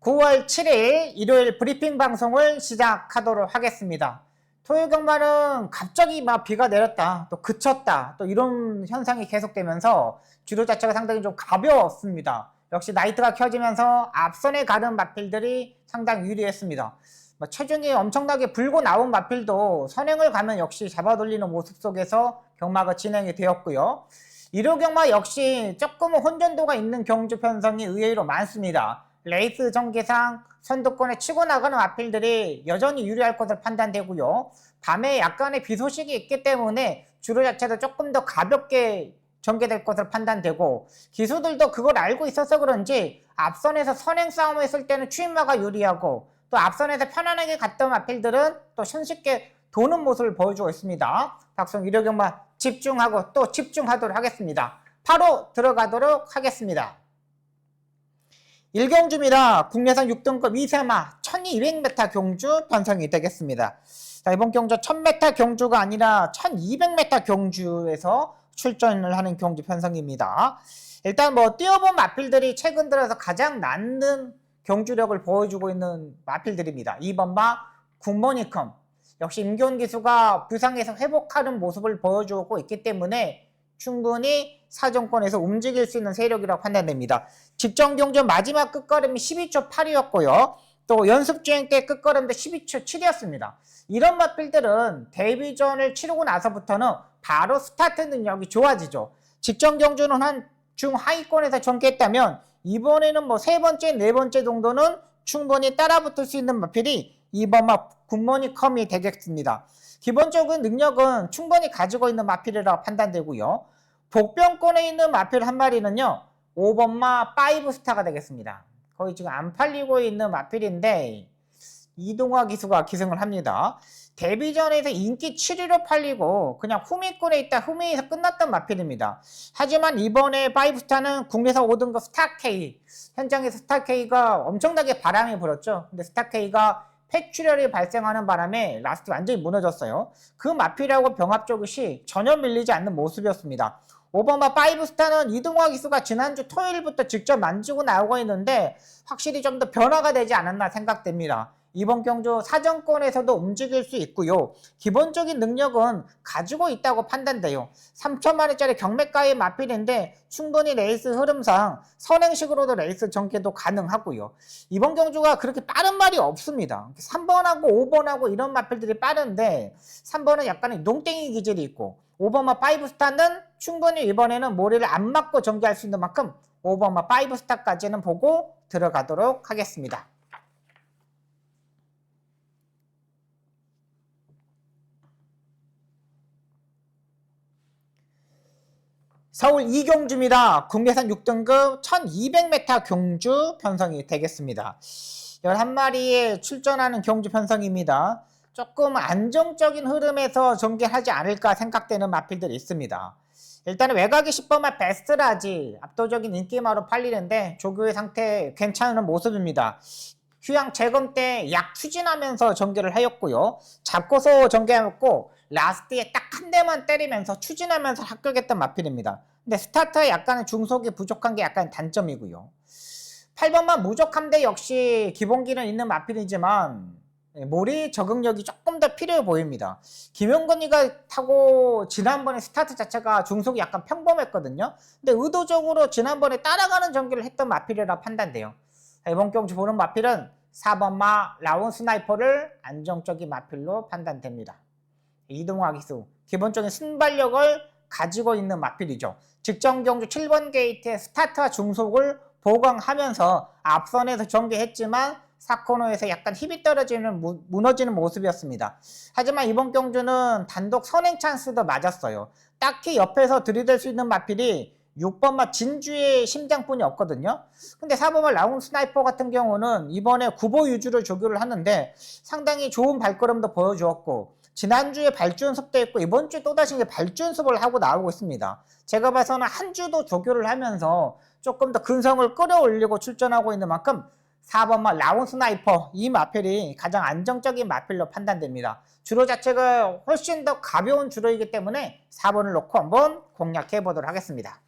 9월 7일 일요일 브리핑 방송을 시작하도록 하겠습니다. 토요일 경마는 갑자기 막 비가 내렸다, 또 그쳤다, 또 이런 현상이 계속되면서 주류 자체가 상당히 좀 가벼웠습니다. 역시 나이트가 켜지면서 앞선에 가는 마필들이 상당히 유리했습니다. 체중이 엄청나게 불고 나온 마필도 선행을 가면 역시 잡아돌리는 모습 속에서 경마가 진행이 되었고요. 일요 경마 역시 조금은 혼전도가 있는 경주 편성이 의외로 많습니다. 레이스 전개상 선두권에 치고 나가는 마필들이 여전히 유리할 것으로 판단되고요. 밤에 약간의 비 소식이 있기 때문에 주류 자체도 조금 더 가볍게 전개될 것으로 판단되고, 기수들도 그걸 알고 있어서 그런지 앞선에서 선행 싸움을 했을 때는 추임마가 유리하고, 또 앞선에서 편안하게 갔던 마필들은 또 손쉽게 도는 모습을 보여주고 있습니다. 박성 일요경마 집중하고 또 집중하도록 하겠습니다. 바로 들어가도록 하겠습니다. 1경주입니다. 국내산 6등급 2세마 1200m 경주 편성이 되겠습니다. 자, 이번 경주 1000m 경주가 아니라 1200m 경주에서 출전을 하는 경주 편성입니다. 일단 뛰어본 마필들이 최근 들어서 가장 낫는 경주력을 보여주고 있는 마필들입니다. 2번마 굿모닝컴, 역시 임기훈 기수가 부상에서 회복하는 모습을 보여주고 있기 때문에 충분히 사정권에서 움직일 수 있는 세력이라고 판단됩니다. 직전 경주 마지막 끝걸음이 12초 8이었고요. 또 연습주행 때 끝걸음도 12초 7이었습니다. 이런 마필들은 데뷔전을 치르고 나서부터는 바로 스타트 능력이 좋아지죠. 직전 경주는 한 중하위권에서 전개했다면 이번에는 세 번째, 네 번째 정도는 충분히 따라붙을 수 있는 마필이 2번마 굿모닝컴이 되겠습니다. 기본적인 능력은 충분히 가지고 있는 마필이라고 판단되고요. 복병권에 있는 마필 한 마리는요, 5번마 5스타가 되겠습니다. 거의 지금 안 팔리고 있는 마필인데 이동화 기수가 기승을 합니다. 데뷔전에서 인기 7위로 팔리고 그냥 후미권에 있다 후미에서 끝났던 마필입니다. 하지만 이번에 5스타는 국내산 5등급 스타K, 현장에서 스타K가 엄청나게 바람이 불었죠. 근데 스타K가 폐출혈이 발생하는 바람에 라스트 완전히 무너졌어요. 그 마필하고 병합 조금씩 전혀 밀리지 않는 모습이었습니다. 5번마 5스타는 이동화 기수가 지난주 토요일부터 직접 만지고 나오고 있는데 확실히 좀 더 변화가 되지 않았나 생각됩니다. 이번 경주 사정권에서도 움직일 수 있고요. 기본적인 능력은 가지고 있다고 판단돼요. 3천만원짜리 경매가의 마필인데 충분히 레이스 흐름상 선행식으로도 레이스 전개도 가능하고요. 이번 경주가 그렇게 빠른 말이 없습니다. 3번하고 5번하고 이런 마필들이 빠른데 3번은 약간의 농땡이 기질이 있고 5번마 5스타는 충분히 이번에는 모래를 안 맞고 전개할 수 있는 만큼 5번마 5스타까지는 보고 들어가도록 하겠습니다. 서울 2경주입니다. 국내산 6등급 1200m 경주 편성이 되겠습니다. 11마리에 출전하는 경주 편성입니다. 조금 안정적인 흐름에서 전개하지 않을까 생각되는 마필들이 있습니다. 일단은 외곽이 10번마 베스트라지 압도적인 인기마로 팔리는데 조교의 상태 괜찮은 모습입니다. 휴양 재검 때 약 추진하면서 전개를 하였고요. 잡고서 전개하였고 라스트에 딱 한 대만 때리면서 추진하면서 합격했던 마필입니다. 근데 스타트에 약간의 중속이 부족한 게 약간 단점이고요. 8번만 무적함대 역시 기본기는 있는 마필이지만 몰이 적응력이 조금 더 필요해 보입니다. 김용건이가 타고 지난번에 스타트 자체가 중속이 약간 평범했거든요. 근데 의도적으로 지난번에 따라가는 전개를 했던 마필이라 판단돼요. 이번 경주 보는 마필은 4번마 라운 스나이퍼를 안정적인 마필로 판단됩니다. 이동화 기수, 기본적인 순발력을 가지고 있는 마필이죠. 직전 경주 7번 게이트의 스타트와 중속을 보강하면서 앞선에서 전개했지만 4코너에서 약간 힘이 떨어지는 무너지는 모습이었습니다. 하지만 이번 경주는 단독 선행 찬스도 맞았어요. 딱히 옆에서 들이댈 수 있는 마필이 6번마 진주의 심장뿐이 없거든요. 근데 4번마 라운 스나이퍼 같은 경우는 이번에 구보 유주를 조교를 하는데 상당히 좋은 발걸음도 보여주었고 지난주에 발주 연습도 했고 이번 주에 또다시 발주 연습을 하고 나오고 있습니다. 제가 봐서는 한 주도 조교를 하면서 조금 더 근성을 끌어올리고 출전하고 있는 만큼 4번마 라운 스나이퍼 이 마필이 가장 안정적인 마필로 판단됩니다. 주로 자체가 훨씬 더 가벼운 주로이기 때문에 4번을 놓고 한번 공략해 보도록 하겠습니다.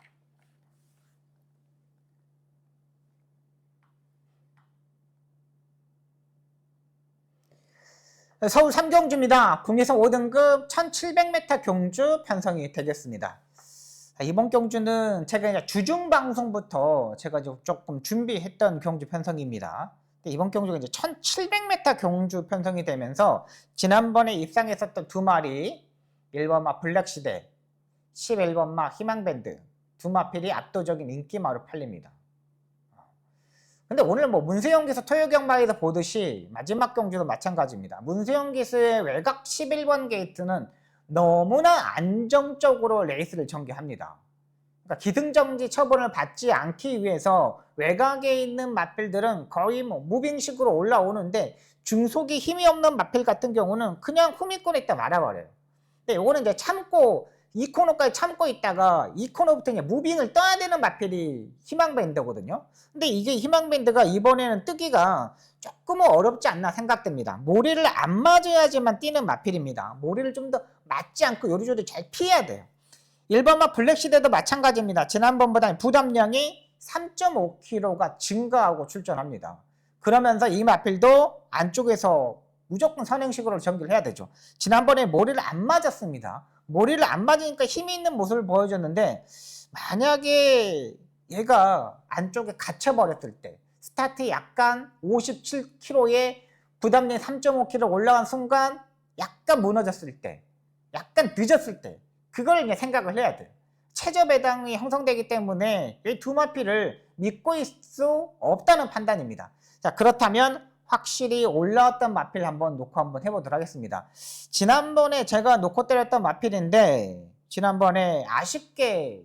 서울 3경주입니다. 국내선 5등급 1700m 경주 편성이 되겠습니다. 이번 경주는 제가 이제 주중 방송부터 제가 조금 준비했던 경주 편성입니다. 이번 경주가 이제 1700m 경주 편성이 되면서 지난번에 입상했었던 두 마리 1번마 블랙시대, 11번마 희망밴드 두 마필이 압도적인 인기마로 팔립니다. 근데 오늘 뭐 문세영 기수 토요경마에서 보듯이 마지막 경주도 마찬가지입니다. 문세영 기수의 외곽 11번 게이트는 너무나 안정적으로 레이스를 전개합니다. 그러니까 기승전지 처분을 받지 않기 위해서 외곽에 있는 마필들은 거의 뭐 무빙식으로 올라오는데 중속이 힘이 없는 마필 같은 경우는 그냥 후미권에 있다 말아버려요. 근데 이거는 이제 참고 2코너까지 참고 있다가 2코너부터 이제 무빙을 떠야 되는 마필이 희망밴드거든요. 근데 이게 희망밴드가 이번에는 뜨기가 조금은 어렵지 않나 생각됩니다. 모리를 안 맞아야지만 뛰는 마필입니다. 모리를 좀 더 맞지 않고 요리조리 잘 피해야 돼요. 1번마 블랙시대도 마찬가지입니다. 지난번보다 부담량이 3.5kg가 증가하고 출전합니다. 그러면서 이 마필도 안쪽에서 무조건 선행식으로 전개를 해야 되죠. 지난번에 모리를 안 맞았습니다. 모리를 안 맞으니까 힘이 있는 모습을 보여줬는데 만약에 얘가 안쪽에 갇혀버렸을 때 스타트 약간 57kg에 부담량이 3.5kg 올라간 순간 약간 무너졌을 때 약간 늦었을 때 그걸 이제 생각을 해야 돼요. 최저 배당이 형성되기 때문에 이 두 마필을 믿고 있을 수 없다는 판단입니다. 자, 그렇다면 확실히 올라왔던 마필 한번 놓고 한번 해보도록 하겠습니다. 지난번에 제가 놓고 때렸던 마필인데 지난번에 아쉽게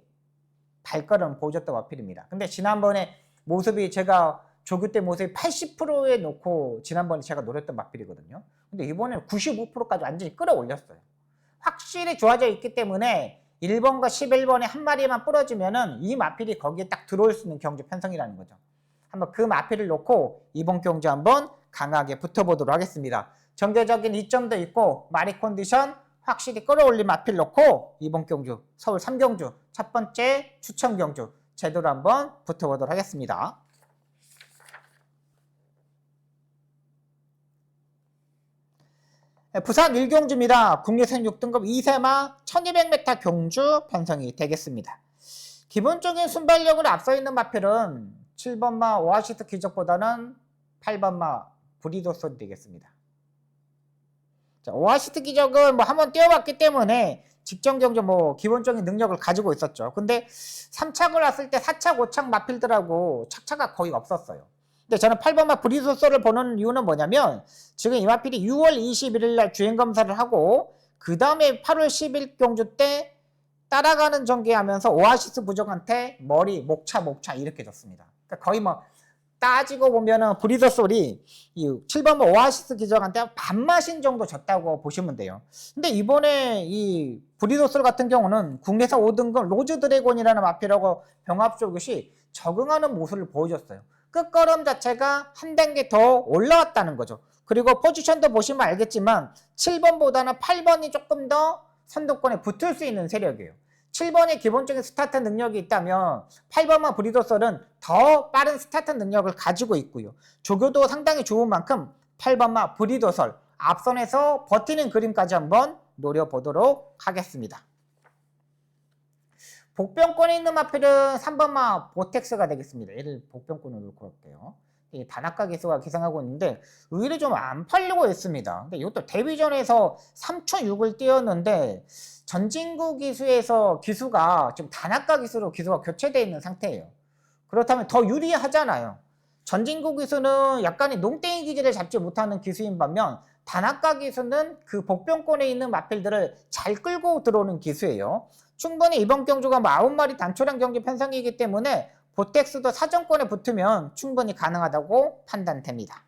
발걸음 보여줬던 마필입니다. 근데 지난번에 모습이 제가 조교 때 모습이 80%에 놓고 지난번에 제가 노렸던 마필이거든요. 근데 이번에는 95%까지 완전히 끌어올렸어요. 확실히 좋아져 있기 때문에 1번과 11번에 한 마리만 부러지면은 이 마필이 거기에 딱 들어올 수 있는 경주 편성이라는 거죠. 한번 그 마필을 놓고 이번 경주 한번 강하게 붙어보도록 하겠습니다. 전개적인 이점도 있고 마리 컨디션 확실히 끌어올린 마필 놓고 이번 경주 서울 3경주 첫 번째 추천 경주 제대로 한번 붙어보도록 하겠습니다. 부산 1경주입니다. 국내선 6등급 2세마 1200m 경주 편성이 되겠습니다. 기본적인 순발력으로 앞서 있는 마필은 7번마 오아시스 기적보다는 8번마 브리도솔이 되겠습니다. 자, 오아시스 기적은 뭐 한번 뛰어봤기 때문에 직전 경주 뭐 기본적인 능력을 가지고 있었죠. 근데 3착을 왔을 때 4착, 5착 마필들하고 착차가 거의 없었어요. 근데 저는 8번마 브리도솔을 보는 이유는 뭐냐면 지금 이 마필이 6월 21일 날 주행검사를 하고 그 다음에 8월 10일 경주 때 따라가는 전개하면서 오아시스 부족한테 머리, 목차 이렇게 줬습니다. 그러니까 거의 뭐 따지고 보면은 브리더솔이 이 7번 오아시스 기적한테 반마신 정도 졌다고 보시면 돼요. 근데 이번에 이 브리더솔 같은 경우는 국내선 5등급 로즈 드래곤이라는 마필하고 병합 조교시 적응하는 모습을 보여줬어요. 끝걸음 자체가 한 단계 더 올라왔다는 거죠. 그리고 포지션도 보시면 알겠지만 7번보다는 8번이 조금 더 선두권에 붙을 수 있는 세력이에요. 7번의 기본적인 스타트 능력이 있다면 8번만 브리더솔은 더 빠른 스타트 능력을 가지고 있고요. 조교도 상당히 좋은 만큼 8번만 브리더솔 앞선에서 버티는 그림까지 한번 노려보도록 하겠습니다. 복병권에 있는 마필은 3번마 보텍스가 되겠습니다. 얘를 복병권으로 놓고 올게요. 이 다나카 기수가 기상하고 있는데 의외로 좀 안 팔리고 있습니다. 근데 이것도 데뷔전에서 3초 6을 뛰었는데 전진구 기수에서 기수가 지금 다나카 기수로 기수가 교체되어 있는 상태예요. 그렇다면 더 유리하잖아요. 전진구 기수는 약간의 농땡이 기질을 잡지 못하는 기수인 반면 다나카 기수는 그 복병권에 있는 마필들을 잘 끌고 들어오는 기수예요. 충분히 이번 경주가 9마리 단초량 경기 편성이기 때문에 보텍스도 사정권에 붙으면 충분히 가능하다고 판단됩니다.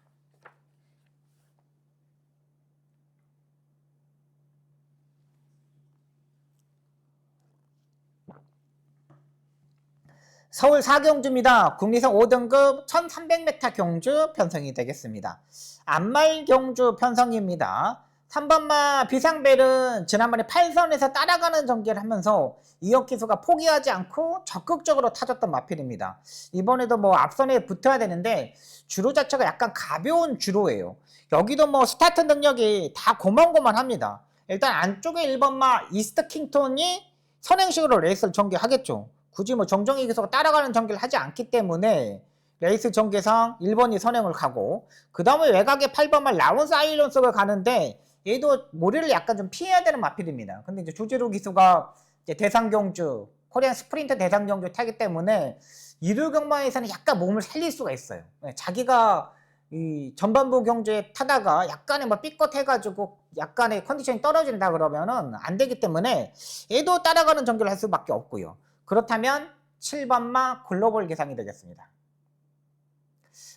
서울 4경주입니다. 국내선 5등급 1300m 경주 편성이 되겠습니다. 안말 경주 편성입니다. 3번마 비상벨은 지난번에 8선에서 따라가는 전개를 하면서 이혁 기수가 포기하지 않고 적극적으로 타줬던 마필입니다. 이번에도 뭐 앞선에 붙어야 되는데 주로 자체가 약간 가벼운 주로예요. 여기도 뭐 스타트 능력이 다 고만고만합니다. 일단 안쪽에 1번마 이스트 킹톤이 선행식으로 레이스를 전개하겠죠. 굳이 뭐 정정희 기수가 따라가는 전개를 하지 않기 때문에 레이스 전개상 1번이 선행을 가고, 그 다음에 외곽에 8번마 라운스 아일론스가 가는데 얘도 모래를 약간 좀 피해야 되는 마필입니다. 근데 이제 조지루 기수가 이제 대상경주, 코리안 스프린트 대상경주 타기 때문에 이루 경마에서는 약간 몸을 살릴 수가 있어요. 자기가 이 전반부 경주에 타다가 약간의 뭐 삐끗해가지고 약간의 컨디션이 떨어진다 그러면은 안 되기 때문에 얘도 따라가는 전개를 할 수밖에 없고요. 그렇다면 7번마 글로벌 기상이 되겠습니다.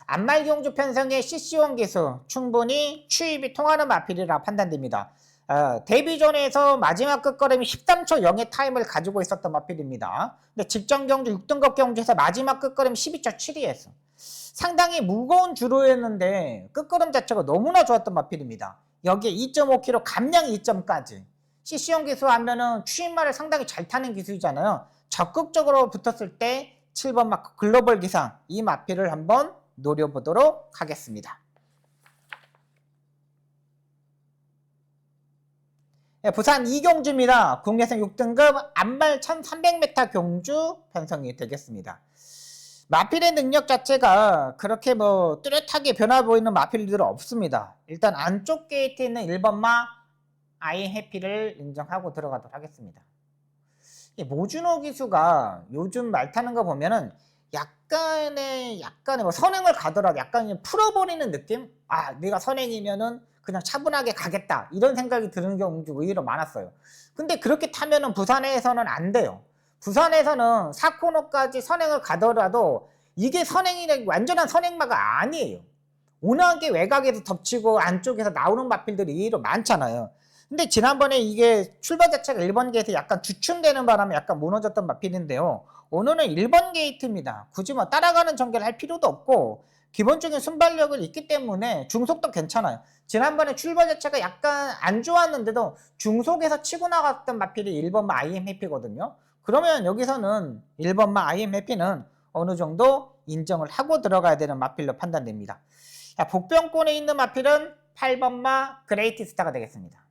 안말경주 편성의 CC1 기수 충분히 추입이 통하는 마필이라 판단됩니다. 데뷔전에서 마지막 끝걸음이 13초 0의 타임을 가지고 있었던 마필입니다. 근데 직전 경주 6등급 경주에서 마지막 끝걸음 12초 7이었어. 상당히 무거운 주로였는데 끝걸음 자체가 너무나 좋았던 마필입니다. 여기에 2.5kg 감량 2점까지. CC1 기수 하면은 추입말을 상당히 잘 타는 기수이잖아요. 적극적으로 붙었을 때 7번 마크 글로벌 기상 이 마필을 한번 노려보도록 하겠습니다. 부산 이경주입니다. 국내선 6등급 안말 1300m 경주 편성이 되겠습니다. 마필의 능력 자체가 그렇게 뭐 뚜렷하게 변화 보이는 마필들은 없습니다. 일단 안쪽 게이트에 있는 1번마 아이 해피를 인정하고 들어가도록 하겠습니다. 모준호 기수가 요즘 말 타는 거 보면은 약간의 뭐 선행을 가더라도 약간 풀어버리는 느낌? 아, 내가 선행이면은 그냥 차분하게 가겠다. 이런 생각이 드는 경우도 오히려 많았어요. 근데 그렇게 타면은 부산에서는 안 돼요. 부산에서는 4코너까지 선행을 가더라도 이게 선행이 완전한 선행마가 아니에요. 워낙에 외곽에서 덮치고 안쪽에서 나오는 마필들이 오히려 많잖아요. 근데 지난번에 이게 출발 자체가 1번 게이트 약간 주춤되는 바람에 약간 무너졌던 마필인데요. 오늘은 1번 게이트입니다. 굳이 뭐 따라가는 전개를 할 필요도 없고 기본적인 순발력을 있기 때문에 중속도 괜찮아요. 지난번에 출발 자체가 약간 안 좋았는데도 중속에서 치고 나갔던 마필이 1번마 IM 해피거든요. 그러면 여기서는 1번마 IM 해피는 어느 정도 인정을 하고 들어가야 되는 마필로 판단됩니다. 자, 복병권에 있는 마필은 8번마 그레이트 스타가 되겠습니다.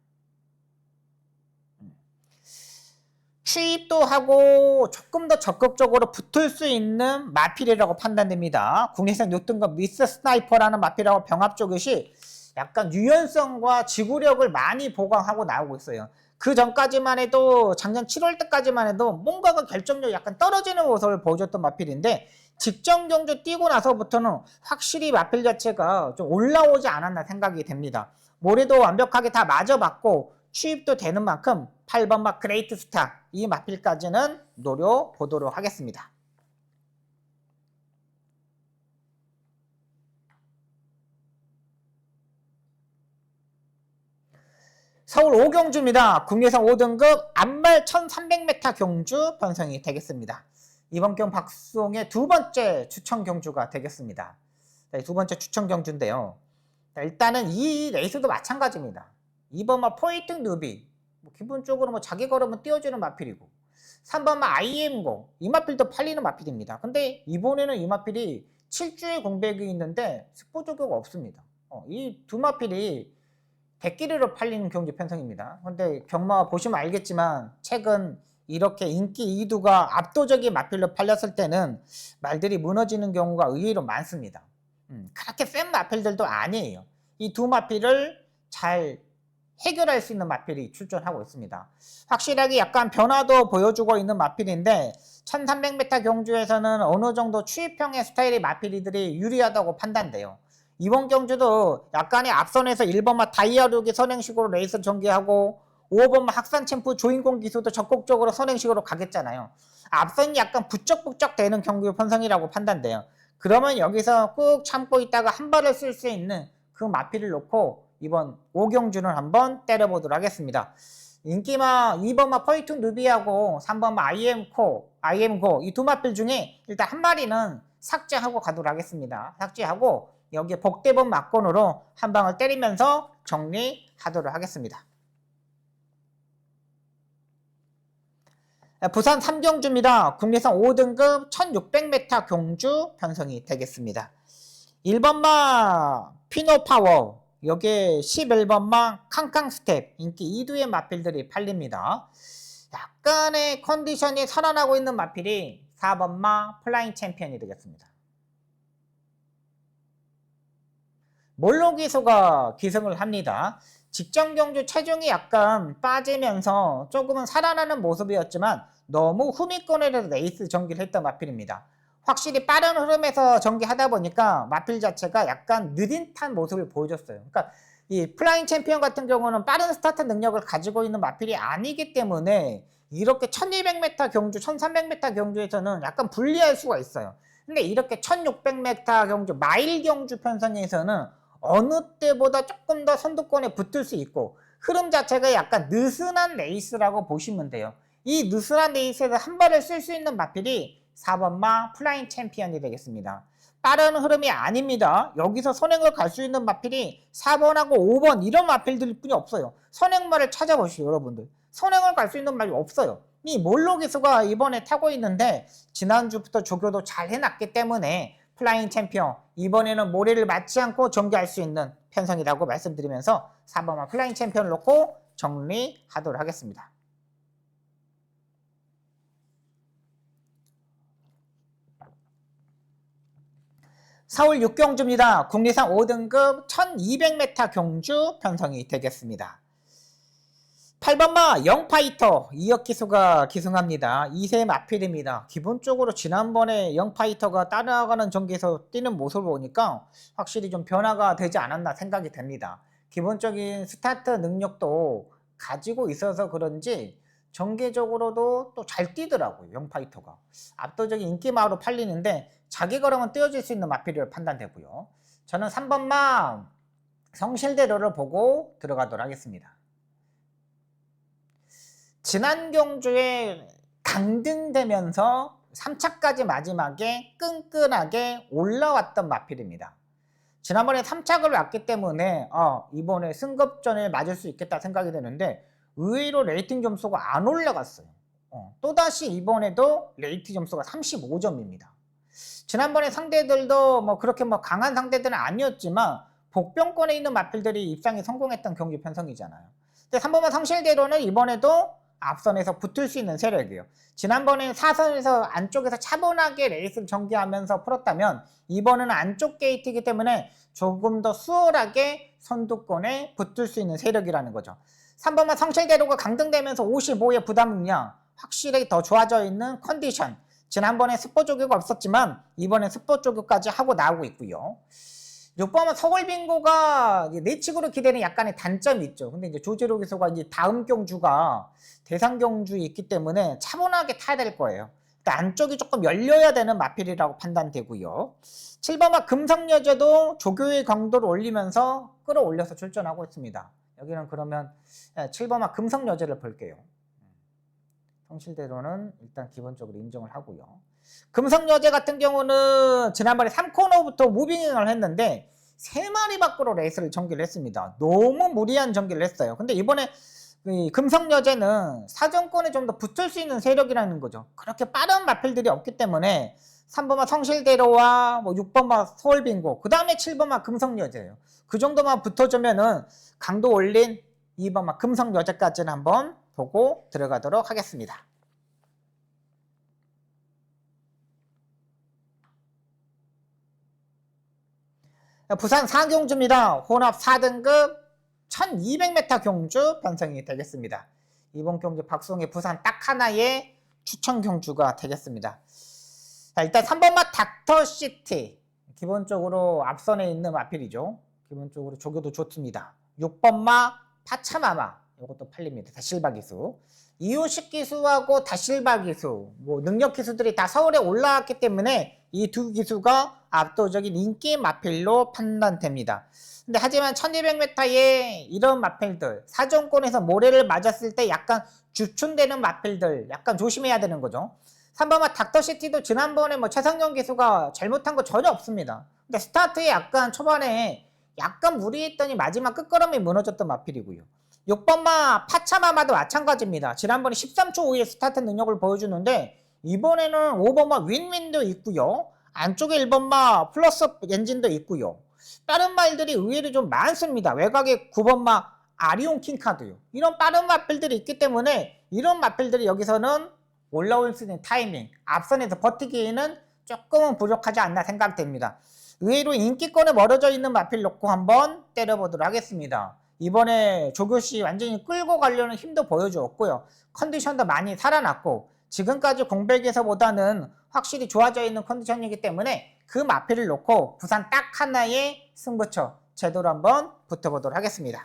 추입도 하고 조금 더 적극적으로 붙을 수 있는 마필이라고 판단됩니다. 국내선 6등급 미스 스나이퍼라는 마필하고 병합 조교시 약간 유연성과 지구력을 많이 보강하고 나오고 있어요. 그 전까지만 해도 작년 7월 때까지만 해도 뭔가가 결정력이 약간 떨어지는 모습을 보여줬던 마필인데 직전 경주 뛰고 나서부터는 확실히 마필 자체가 좀 올라오지 않았나 생각이 됩니다. 모래도 완벽하게 다 맞아봤고 추입도 되는 만큼 8번마 그레이트 스타 이 마필까지는 노려보도록 하겠습니다. 서울 오경주입니다. 국내선 5등급 안말 1300m 경주 편성이 되겠습니다. 이번 경 박수홍의 두 번째 추천 경주가 되겠습니다. 두 번째 추천 경주인데요. 일단은 이 레이스도 마찬가지입니다. 2번마 포에이팅 누비 기본적으로 뭐 자기 걸으면 띄워주는 마필이고 3번마 IM고 이 마필도 팔리는 마필입니다. 근데 이번에는 이 마필이 7주의 공백이 있는데 스포 조교가 없습니다. 이 두 마필이 대끼리로 팔리는 경주 편성입니다. 근데 경마 보시면 알겠지만 최근 이렇게 인기 2두가 압도적인 마필로 팔렸을 때는 말들이 무너지는 경우가 의외로 많습니다. 그렇게 센 마필들도 아니에요. 이 두 마필을 잘 해결할 수 있는 마필이 출전하고 있습니다. 확실하게 약간 변화도 보여주고 있는 마필인데 1300m 경주에서는 어느 정도 추입형의 스타일의 마필이들이 유리하다고 판단돼요. 이번 경주도 약간의 앞선에서 1번마 다이아루기 선행식으로 레이스 전개하고 5번마 학산 챔프 조인공 기수도 적극적으로 선행식으로 가겠잖아요. 앞선이 약간 부쩍부쩍 되는 경기 편성이라고 판단돼요. 그러면 여기서 꾹 참고 있다가 한 발을 쓸 수 있는 그 마필을 놓고 이번 5경주는 한번 때려보도록 하겠습니다. 인기마 2번마 포이퉁 누비하고 3번마 IM고 이 두 마필 중에 일단 한 마리는 삭제하고 가도록 하겠습니다. 삭제하고 여기에 복대본 막건으로 한 방을 때리면서 정리하도록 하겠습니다. 부산 3경주입니다. 국내선 5등급 1600m 경주 편성이 되겠습니다. 1번마 피노파워, 여기에 11번마 캉캉스텝, 인기 2두의 마필들이 팔립니다. 약간의 컨디션이 살아나고 있는 마필이 4번마 플라잉 챔피언이 되겠습니다. 몰로 기수가 기승을 합니다. 직전 경주 체중이 약간 빠지면서 조금은 살아나는 모습이었지만 너무 후미권에서 레이스 전개를 했던 마필입니다. 확실히 빠른 흐름에서 전개하다 보니까 마필 자체가 약간 느릿한 모습을 보여줬어요. 그러니까 이 플라잉 챔피언 같은 경우는 빠른 스타트 능력을 가지고 있는 마필이 아니기 때문에 이렇게 1200m 경주, 1300m 경주에서는 약간 불리할 수가 있어요. 근데 이렇게 1600m 경주, 마일 경주 편성에서는 어느 때보다 조금 더 선두권에 붙을 수 있고 흐름 자체가 약간 느슨한 레이스라고 보시면 돼요. 이 느슨한 레이스에서 한 발을 쓸 수 있는 마필이 4번마 플라잉 챔피언이 되겠습니다. 빠른 흐름이 아닙니다. 여기서 선행을 갈 수 있는 마필이 4번하고 5번 이런 마필들 뿐이 없어요. 선행말을 찾아보시죠, 여러분들. 선행을 갈 수 있는 말이 없어요. 이 몰로 기수가 이번에 타고 있는데 지난주부터 조교도 잘 해놨기 때문에 플라잉 챔피언 이번에는 모래를 맞지 않고 전개할 수 있는 편성이라고 말씀드리면서 4번마 플라잉 챔피언을 놓고 정리하도록 하겠습니다. 서울 6경주입니다. 국내선 5등급 1200m 경주 편성이 되겠습니다. 8번마 영파이터 이혁기수가 기승합니다. 2세 마필입니다. 기본적으로 지난번에 영파이터가 따라가는 전기에서 뛰는 모습을 보니까 확실히 좀 변화가 되지 않았나 생각이 됩니다. 기본적인 스타트 능력도 가지고 있어서 그런지 전개적으로도 또 잘 뛰더라고요. 영파이터가 압도적인 인기마로 팔리는데 자기 걸음은 떼어질 수 있는 마필을 판단되고요. 저는 3번마 성실대로를 보고 들어가도록 하겠습니다. 지난 경주에 강등되면서 3차까지 마지막에 끈끈하게 올라왔던 마필입니다. 지난번에 3착을 왔기 때문에 이번에 승급전에 맞을 수 있겠다 생각이 되는데 의외로 레이팅 점수가 안 올라갔어요. 또다시 이번에도 레이팅 점수가 35점입니다. 지난번에 상대들도 뭐 그렇게 뭐 강한 상대들은 아니었지만 복병권에 있는 마필들이 입상에 성공했던 경기 편성이잖아요. 근데 3번만 성실대로는 이번에도 앞선에서 붙을 수 있는 세력이에요. 지난번에 사선에서 안쪽에서 차분하게 레이스를 전개하면서 풀었다면 이번에는 안쪽 게이트이기 때문에 조금 더 수월하게 선두권에 붙을 수 있는 세력이라는 거죠. 3번만 성실대로가 강등되면서 55의 부담 능력 확실히 더 좋아져 있는 컨디션. 지난번에 스포 조교가 없었지만 이번에 스포 조교까지 하고 나오고 있고요. 6번은 서울빙고가 내측으로 기대는 약간의 단점이 있죠. 근데 이제 조재로 기수가 이제 다음 경주가 대상 경주에 있기 때문에 차분하게 타야 될 거예요. 안쪽이 조금 열려야 되는 마필이라고 판단되고요. 7번은 금성여제도 조교의 강도를 올리면서 끌어올려서 출전하고 있습니다. 여기는 그러면 7번은 금성여제를 볼게요. 성실대로는 일단 기본적으로 인정을 하고요. 금성여제 같은 경우는 지난번에 3코너부터 무빙을 했는데 3마리 밖으로 레이스를 전개를 했습니다. 너무 무리한 전개를 했어요. 근데 이번에 금성여제는 사정권에 좀 더 붙을 수 있는 세력이라는 거죠. 그렇게 빠른 마필들이 없기 때문에 3번마 성실대로와 6번마 서울빙고 그 다음에 7번마 금성여제예요. 그 정도만 붙어주면은 강도 올린 2번마 금성여제까지는 한번 보고 들어가도록 하겠습니다. 부산 4경주입니다. 혼합 4등급 1200m 경주 편성이 되겠습니다. 이번 경주 박송의 부산 딱 하나의 추천 경주가 되겠습니다. 자, 일단 3번마 닥터시티 기본적으로 앞선에 있는 마필이죠. 기본적으로 조교도 좋습니다. 6번마 파차마마 이것도 팔립니다. 다실바 기수. 이호식 기수하고 다실바 기수 뭐 능력 기수들이 다 서울에 올라왔기 때문에 이 두 기수가 압도적인 인기 마필로 판단됩니다. 근데 하지만 1200m에 이런 마필들 사정권에서 모래를 맞았을 때 약간 주춤되는 마필들 약간 조심해야 되는 거죠. 3번마 닥터시티도 지난번에 뭐 최상영 기수가 잘못한 거 전혀 없습니다. 근데 스타트에 약간 초반에 약간 무리했더니 마지막 끝걸음이 무너졌던 마필이고요. 6번마 파차마마도 마찬가지입니다. 지난번에 13초 5의 스타트 능력을 보여주는데 이번에는 5번마 윈윈도 있고요. 안쪽에 1번마 플러스 엔진도 있고요. 다른 말들이 의외로 좀 많습니다. 외곽에 9번마 아리온 킹카드요. 이런 빠른 마필들이 있기 때문에 이런 마필들이 여기서는 올라올 수 있는 타이밍, 앞선에서 버티기에는 조금은 부족하지 않나 생각됩니다. 의외로 인기권에 멀어져 있는 마필 놓고 한번 때려보도록 하겠습니다. 이번에 조교씨 완전히 끌고 가려는 힘도 보여주었고요. 컨디션도 많이 살아났고 지금까지 공백에서보다는 확실히 좋아져 있는 컨디션이기 때문에 그 마필을 놓고 부산 딱 하나의 승부처 제대로 한번 붙어보도록 하겠습니다.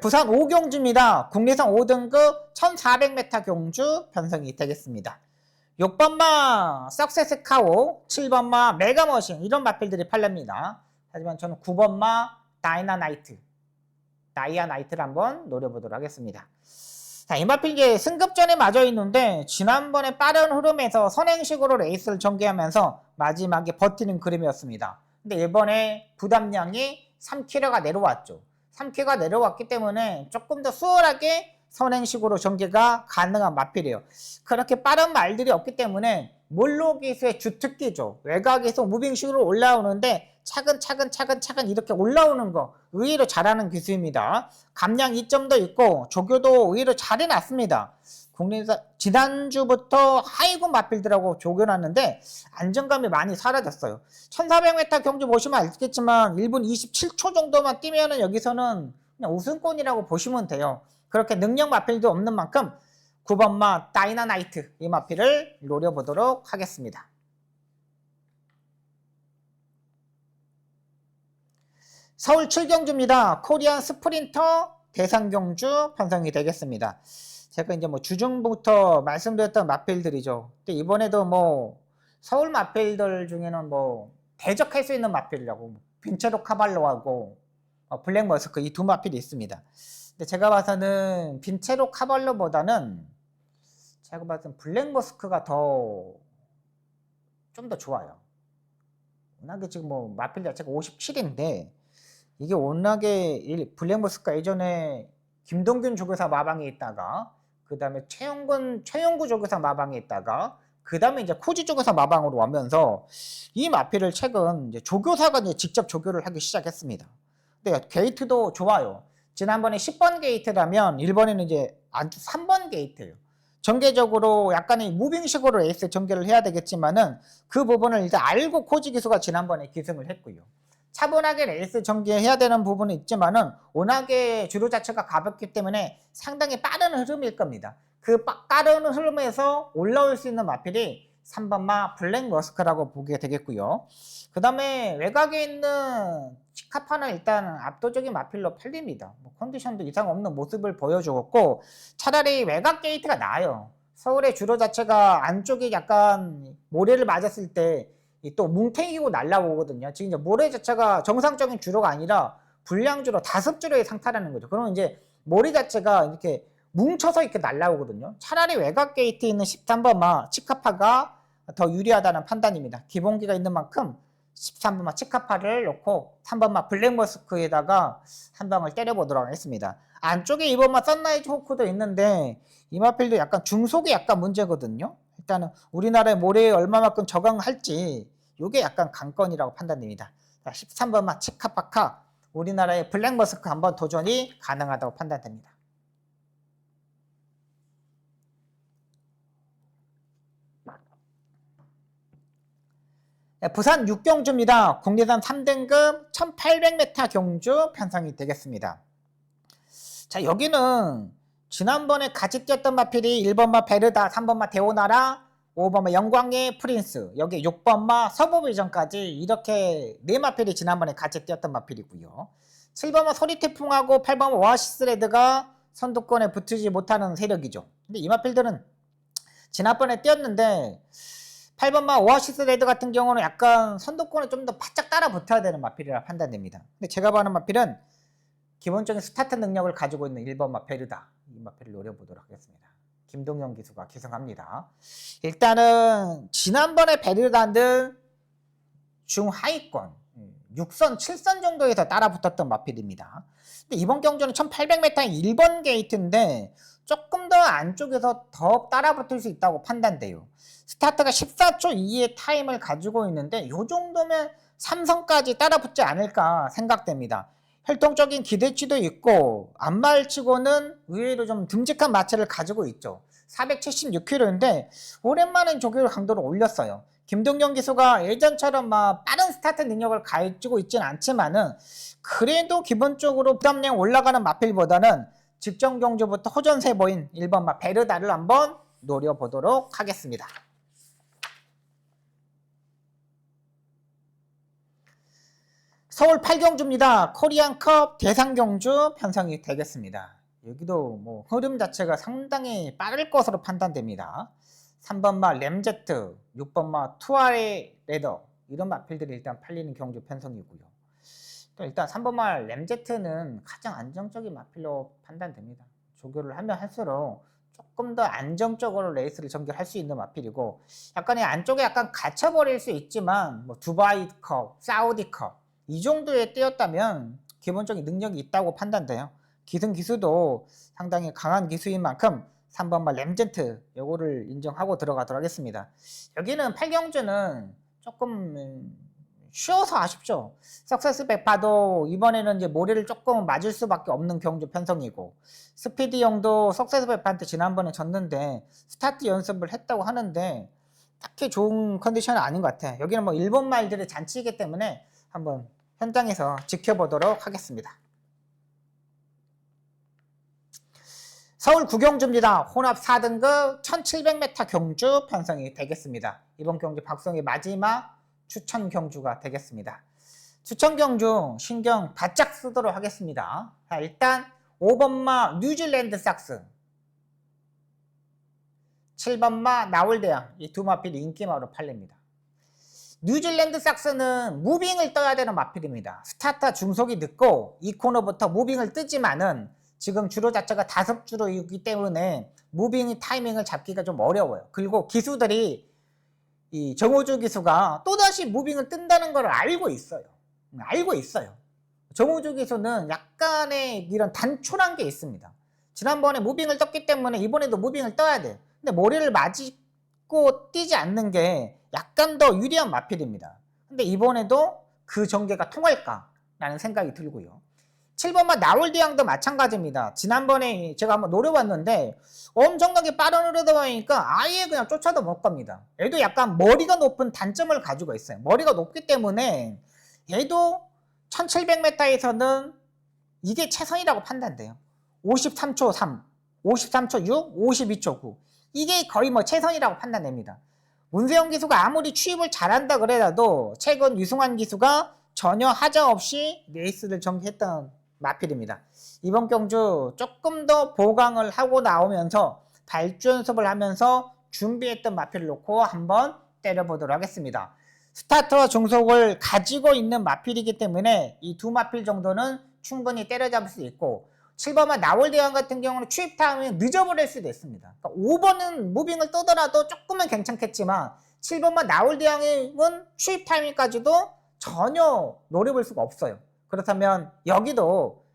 부산 5경주입니다. 국내선 5등급 1400m 경주 편성이 되겠습니다. 6번마 석세스카오, 7번마 메가머신 이런 마필들이 팔립니다. 하지만 저는 9번마 다이아나이트를 한번 노려보도록 하겠습니다. 자, 이 마필 승급전에 맞아 있는데 지난번에 빠른 흐름에서 선행식으로 레이스를 전개하면서 마지막에 버티는 그림이었습니다. 근데 이번에 부담량이 3kg가 내려왔죠. 3kg가 내려왔기 때문에 조금 더 수월하게 선행식으로 전개가 가능한 마필이에요. 그렇게 빠른 말들이 없기 때문에 몰로 기수의 주특기죠. 외곽에서 무빙식으로 올라오는데 차근차근 이렇게 올라오는 거 의외로 잘하는 기수입니다. 감량 2점도 있고 조교도 의외로 잘 해놨습니다. 국내에서 지난주부터 하이군 마필들하고 조교놨는데 안정감이 많이 사라졌어요. 1400m 경주 보시면 알겠지만 1분 27초 정도만 뛰면은 여기서는 그냥 우승권이라고 보시면 돼요. 그렇게 능력 마필도 없는 만큼 9번마 다이나나이트 이 마필을 노려보도록 하겠습니다. 서울 7경주입니다. 코리안 스프린터 대상경주 편성이 되겠습니다. 제가 이제 뭐 주중부터 말씀드렸던 마필들이죠. 근데 이번에도 뭐 서울 마필들 중에는 뭐 대적할 수 있는 마필이라고 빈체로 카발로하고 블랙 머스크 이 두 마필이 있습니다. 근데 제가 봐서는 빈체로 카발로보다는 제가 봐서는 블랙 머스크가 좀 더 좋아요. 워낙에 지금 뭐 마필 자체가 57인데 이게 워낙에 블랙 머스크가 예전에 김동균 조교사 마방에 있다가 그 다음에 최용구 조교사 마방에 있다가 그 다음에 이제 코지 조교사 마방으로 오면서 이 마필을 최근 이제 조교사가 이제 직접 조교를 하기 시작했습니다. 근데 게이트도 좋아요. 지난번에 10번 게이트라면 이번에는 이제 3번 게이트예요. 전개적으로 약간의 무빙식으로 레이스 전개를 해야 되겠지만은 그 부분을 일단 알고 코지 기수가 지난번에 기승을 했고요. 차분하게 레이스 전개해야 되는 부분은 있지만은 워낙에 주로 자체가 가볍기 때문에 상당히 빠른 흐름일 겁니다. 그 빠른 흐름에서 올라올 수 있는 마필이 3번마 블랙 머스크라고 보게 되겠고요. 그 다음에 외곽에 있는 치카파는 일단 압도적인 마필로 팔립니다. 뭐 컨디션도 이상 없는 모습을 보여주었고 차라리 외곽 게이트가 나아요. 서울의 주로 자체가 안쪽에 약간 모래를 맞았을 때 또 뭉탱이고 날라오거든요. 지금 이제 모래 자체가 정상적인 주로가 아니라 불량주로 5주로의 상타라는 거죠. 그러면 이제 모래 자체가 이렇게 뭉쳐서 이렇게 날라오거든요. 차라리 외곽 게이트에 있는 13번마 치카파가 더 유리하다는 판단입니다. 기본기가 있는 만큼 13번마 치카파를 놓고 3번마 블랙머스크에다가 한 방을 때려보도록 하겠습니다. 안쪽에 2번마 선라이즈 호크도 있는데 이 마필도 약간 중속이 약간 문제거든요. 일단은 우리나라의 모래에 얼마만큼 적응할지 이게 약간 관건이라고 판단됩니다. 13번마 치카파카 우리나라의 블랙머스크 한번 도전이 가능하다고 판단됩니다. 부산 6경주입니다. 국내산 3등급 1800m 경주 편성이 되겠습니다. 자, 여기는 지난번에 같이 뛰었던 마필이 1번마 베르다, 3번마 데오나라, 5번마 영광의 프린스, 여기 6번마 서부비전까지 이렇게 4마필이 지난번에 같이 뛰었던 마필이고요. 7번마 소리태풍하고 8번마 오아시스 레드가 선두권에 붙지 못하는 세력이죠. 근데 이 마필들은 지난번에 뛰었는데 8번마 오아시스 레드 같은 경우는 약간 선두권에 좀 더 바짝 따라 붙어야 되는 마필이라 판단됩니다. 근데 제가 봐는 마필은 기본적인 스타트 능력을 가지고 있는 1번마 베르다, 이 마필을 노려보도록 하겠습니다. 김동현 기수가 기승합니다. 일단은 지난번에 베르다는 중하위권 6선, 7선 정도에서 따라붙었던 마필입니다. 근데 이번 경주는 1800m의 1번 게이트인데 조금 더 안쪽에서 더 따라붙을 수 있다고 판단돼요. 스타트가 14초 2의 타임을 가지고 있는데 이 정도면 3선까지 따라붙지 않을까 생각됩니다. 활동적인 기대치도 있고 안마을치고는 의외로 좀 듬직한 마체를 가지고 있죠. 476kg인데 오랜만에 조교를 강도를 올렸어요. 김동현 기수가 예전처럼 막 빠른 스타트 능력을 가지고 있지는 않지만은 그래도 기본적으로 부담량 올라가는 마필보다는 직전 경주부터 호전세 보인 1번 마 베르다를 한번 노려보도록 하겠습니다. 서울 8경주입니다. 코리안컵 대상경주 편성이 되겠습니다. 여기도 뭐 흐름 자체가 상당히 빠를 것으로 판단됩니다. 3번마 램제트, 6번마 투아레 레더 이런 마필들이 일단 팔리는 경주 편성이고요. 또 일단 3번마 램제트는 가장 안정적인 마필로 판단됩니다. 조교를 하면 할수록 조금 더 안정적으로 레이스를 전개할 수 있는 마필이고 약간 이 안쪽에 약간 갇혀버릴 수 있지만 뭐 두바이컵, 사우디컵 이 정도에 뛰었다면 기본적인 능력이 있다고 판단돼요. 기승 기수도 상당히 강한 기수인 만큼 3번마 램제트 요거를 인정하고 들어가도록 하겠습니다. 여기는 8경주는 조금 쉬워서 아쉽죠. 석세스 백파도 이번에는 이제 모래를 조금 맞을 수밖에 없는 경주 편성이고 스피디 형도 석세스 백파한테 지난번에 졌는데 스타트 연습을 했다고 하는데 딱히 좋은 컨디션은 아닌 것 같아요. 여기는 뭐 일본 말들의 잔치이기 때문에 한번 현장에서 지켜보도록 하겠습니다. 서울 9경주입니다. 혼합 4등급 1700m 경주 편성이 되겠습니다. 이번 경주 박성의 마지막 추천 경주가 되겠습니다. 추천 경주 신경 바짝 쓰도록 하겠습니다. 자, 일단 5번마 뉴질랜드 삭스, 7번마 나울대왕 이 두 마필이 인기마로 팔립니다. 뉴질랜드 삭스는 무빙을 떠야 되는 마필입니다. 스타터 중속이 늦고 이 코너부터 무빙을 뜨지만은 지금 주로 자체가 5주로이기 때문에 무빙 타이밍을 잡기가 좀 어려워요. 그리고 기수들이 이 정우주 기수가 또다시 무빙을 뜬다는 걸 알고 있어요. 정우주 기수는 약간의 이런 단촐한 게 있습니다. 지난번에 무빙을 떴기 때문에 이번에도 무빙을 떠야 돼. 근데 머리를 맞고 뛰지 않는 게 약간 더 유리한 마필입니다. 근데 이번에도 그 전개가 통할까라는 생각이 들고요. 7번마 나울디앙도 마찬가지입니다. 지난번에 제가 한번 노려봤는데 엄청나게 빠른 흐르다 보니까 아예 그냥 쫓아도 못 갑니다. 얘도 약간 머리가 높은 단점을 가지고 있어요. 머리가 높기 때문에 얘도 1700m에서는 이게 최선이라고 판단돼요. 53초 3, 53초 6, 52초 9 이게 거의 뭐 최선이라고 판단됩니다. 문세영 기수가 아무리 추입을 잘한다 그래도 최근 유승환 기수가 전혀 하자 없이 레이스를 전개했던 마필입니다. 이번 경주 조금 더 보강을 하고 나오면서 발주 연습을 하면서 준비했던 마필을 놓고 한번 때려보도록 하겠습니다. 스타트와 중속을 가지고 있는 마필이기 때문에 이 두 마필 정도는 충분히 때려잡을 수 있고 7번만 나월대왕 같은 경우는 추입 타임이 늦어버릴 수도 있습니다. 그러니까 5번은 무빙을 뜨더라도 조금은 괜찮겠지만 7번만 나월대왕은 추입 타이밍까지도 전혀 노려볼 수가 없어요. 그렇다면 여기도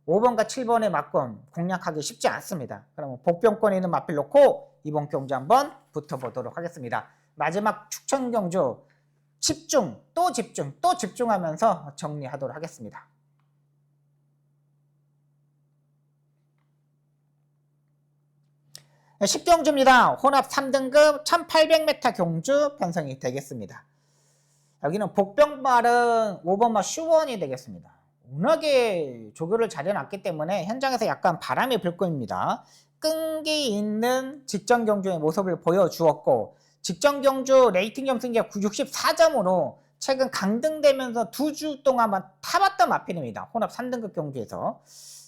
5번과 7번의 맞건 공략하기 쉽지 않습니다. 그러면 복병권에 있는 마필 놓고 이번 경주 한번 붙어보도록 하겠습니다. 마지막 추천 경주 집중, 또 집중하면서 정리하도록 하겠습니다. 10경주입니다. 혼합 3등급 1800m 경주 편성이 되겠습니다. 여기는 복병발은 5번마 슈원이 되겠습니다. 워낙에 조교를 잘 해놨기 때문에 현장에서 약간 바람이 불 겁니다. 끈기 있는 직전 경주의 모습을 보여주었고 직전 경주 레이팅 점수가 64점으로 최근 강등되면서 2주 동안만 타봤던 마필입니다. 혼합 3등급 경주에서.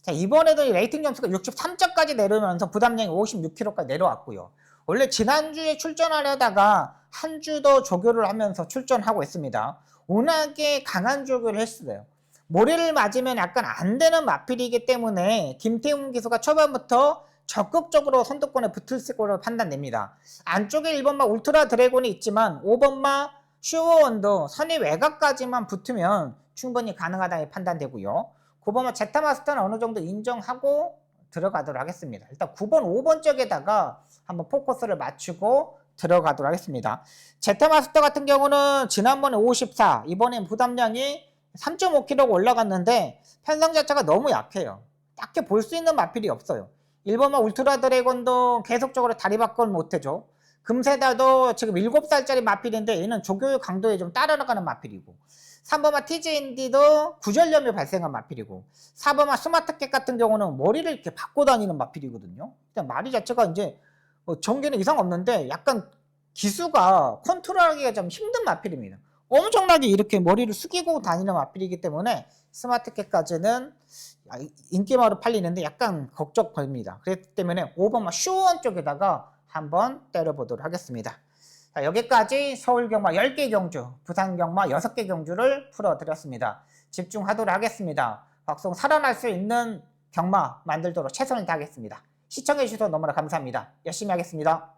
자, 이번에도 레이팅 점수가 63점까지 내려오면서 부담량이 56kg까지 내려왔고요. 원래 지난주에 출전하려다가 한 주 더 조교를 하면서 출전하고 있습니다. 워낙에 강한 조교를 했어요. 모래를 맞으면 약간 안 되는 마필이기 때문에 김태훈 기수가 초반부터 적극적으로 선두권에 붙을 것으로 판단됩니다. 안쪽에 1번마 울트라 드래곤이 있지만 5번마 슈어원도 선의 외곽까지만 붙으면 충분히 가능하다고 판단되고요. 9번마 제타마스터는 어느 정도 인정하고 들어가도록 하겠습니다. 일단 9번, 5번 쪽에다가 한번 포커스를 맞추고 들어가도록 하겠습니다. 제타마스터 같은 경우는 지난번에 54, 이번엔 부담량이 3.5kg가 올라갔는데 편성 자체가 너무 약해요. 딱히 볼 수 있는 마필이 없어요. 1번마 울트라 드래곤도 계속적으로 다리 밖을 못해줘. 금세다도 지금 7살짜리 마필인데 얘는 조교육 강도에 좀 따라가는 마필이고, 3번마 TGND도 구절염이 발생한 마필이고, 4번마 스마트캣 같은 경우는 머리를 이렇게 받고 다니는 마필이거든요. 일단 마리 자체가 이제 전개는 이상 없는데 약간 기수가 컨트롤하기가 좀 힘든 마필입니다. 엄청나게 이렇게 머리를 숙이고 다니는 마필이기 때문에 스마트캣까지는 인기마로 팔리는데 약간 걱정 걸립니다. 그렇기 때문에 5번마 슈원 쪽에다가 한번 때려보도록 하겠습니다. 자, 여기까지 서울경마 10개 경주, 부산경마 6개 경주를 풀어드렸습니다. 집중하도록 하겠습니다. 박송 살아날 수 있는 경마 만들도록 최선을 다하겠습니다. 시청해주셔서 너무나 감사합니다. 열심히 하겠습니다.